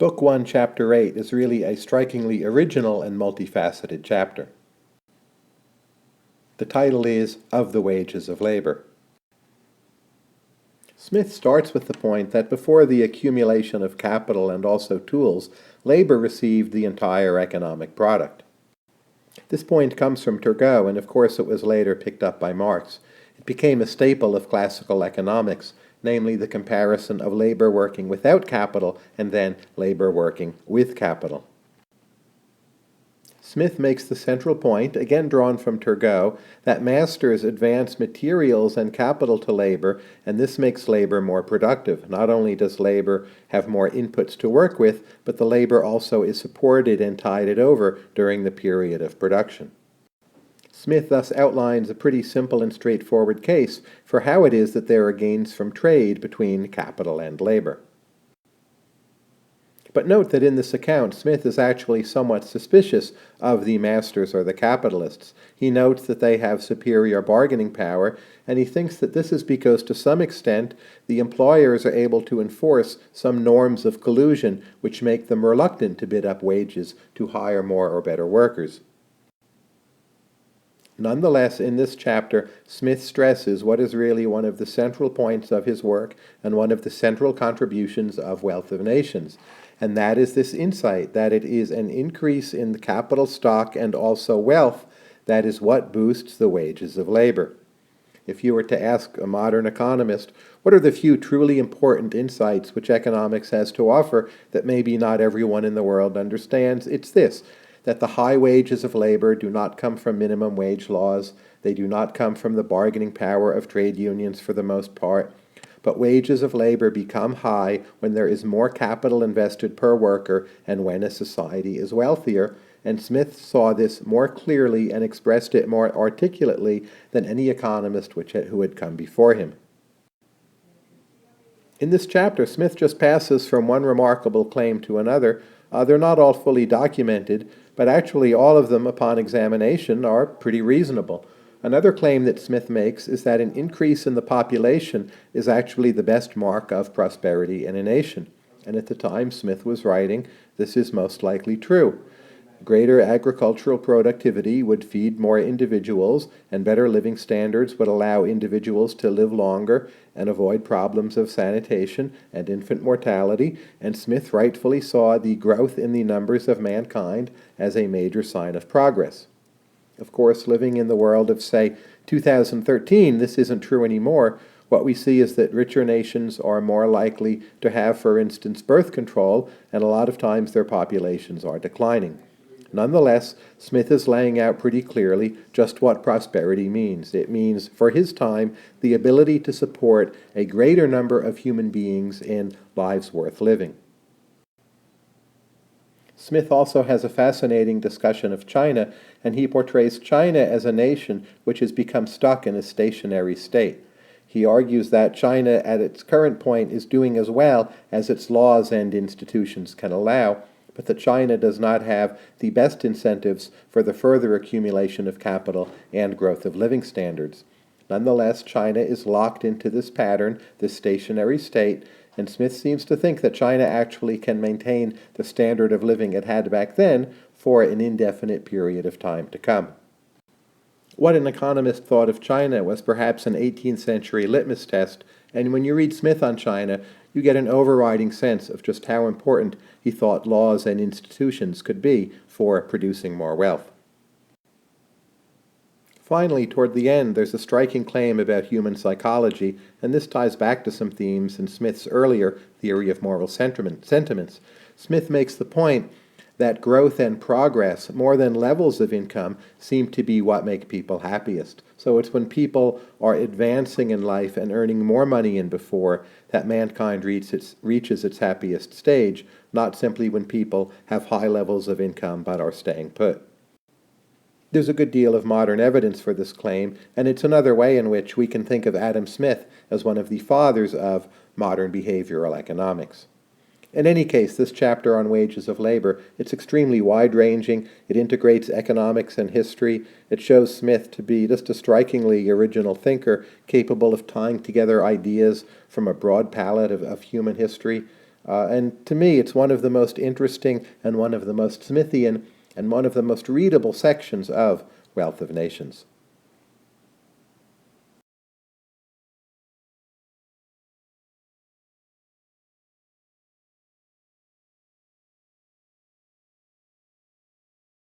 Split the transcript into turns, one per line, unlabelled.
Book 1, Chapter 8 is really a strikingly original and multifaceted chapter. The title is Of the Wages of Labor. Smith starts with the point that before the accumulation of capital and also tools, labor received the entire economic product. This point comes from Turgot, and of course it was later picked up by Marx. It became a staple of classical economics, namely the comparison of labor working without capital and then labor working with capital. Smith makes the central point, again drawn from Turgot, that masters advance materials and capital to labor, and this makes labor more productive. Not only does labor have more inputs to work with, but the labor also is supported and tided over during the period of production. Smith thus outlines a pretty simple and straightforward case for how it is that there are gains from trade between capital and labor. But note that in this account, Smith is actually somewhat suspicious of the masters or the capitalists. He notes that they have superior bargaining power, and he thinks that this is because to some extent the employers are able to enforce some norms of collusion which make them reluctant to bid up wages to hire more or better workers. Nonetheless, in this chapter, Smith stresses what is really one of the central points of his work and one of the central contributions of Wealth of Nations, and that is this insight that it is an increase in the capital stock and also wealth that is what boosts the wages of labor. If you were to ask a modern economist, what are the few truly important insights which economics has to offer that maybe not everyone in the world understands, it's this: that the high wages of labor do not come from minimum wage laws, they do not come from the bargaining power of trade unions for the most part, but wages of labor become high when there is more capital invested per worker and when a society is wealthier, and Smith saw this more clearly and expressed it more articulately than any economist who had come before him. In this chapter, Smith just passes from one remarkable claim to another. They're not all fully documented, but actually all of them, upon examination, are pretty reasonable. Another claim that Smith makes is that an increase in the population is actually the best mark of prosperity in a nation. And at the time Smith was writing, this is most likely true. Greater agricultural productivity would feed more individuals, and better living standards would allow individuals to live longer and avoid problems of sanitation and infant mortality, and Smith rightfully saw the growth in the numbers of mankind as a major sign of progress. Of course, living in the world of, say, 2013, this isn't true anymore. What we see is that richer nations are more likely to have, for instance, birth control, and a lot of times their populations are declining. Nonetheless, Smith is laying out pretty clearly just what prosperity means. It means, for his time, the ability to support a greater number of human beings in lives worth living. Smith also has a fascinating discussion of China, and he portrays China as a nation which has become stuck in a stationary state. He argues that China, at its current point, is doing as well as its laws and institutions can allow, but that China does not have the best incentives for the further accumulation of capital and growth of living standards. Nonetheless, China is locked into this pattern, this stationary state, and Smith seems to think that China actually can maintain the standard of living it had back then for an indefinite period of time to come. What an economist thought of China was perhaps an 18th century litmus test, and when you read Smith on China, you get an overriding sense of just how important he thought laws and institutions could be for producing more wealth. Finally, toward the end, there's a striking claim about human psychology, and this ties back to some themes in Smith's earlier theory of moral sentiments. Smith makes the point that growth and progress, more than levels of income, seem to be what make people happiest. So it's when people are advancing in life and earning more money than before that mankind reaches its happiest stage, not simply when people have high levels of income but are staying put. There's a good deal of modern evidence for this claim, and it's another way in which we can think of Adam Smith as one of the fathers of modern behavioral economics. In any case, this chapter on wages of labor, it's extremely wide-ranging. It integrates economics and history. It shows Smith to be just a strikingly original thinker, capable of tying together ideas from a broad palette of human history. And to me, it's one of the most interesting and one of the most Smithian and one of the most readable sections of Wealth of Nations.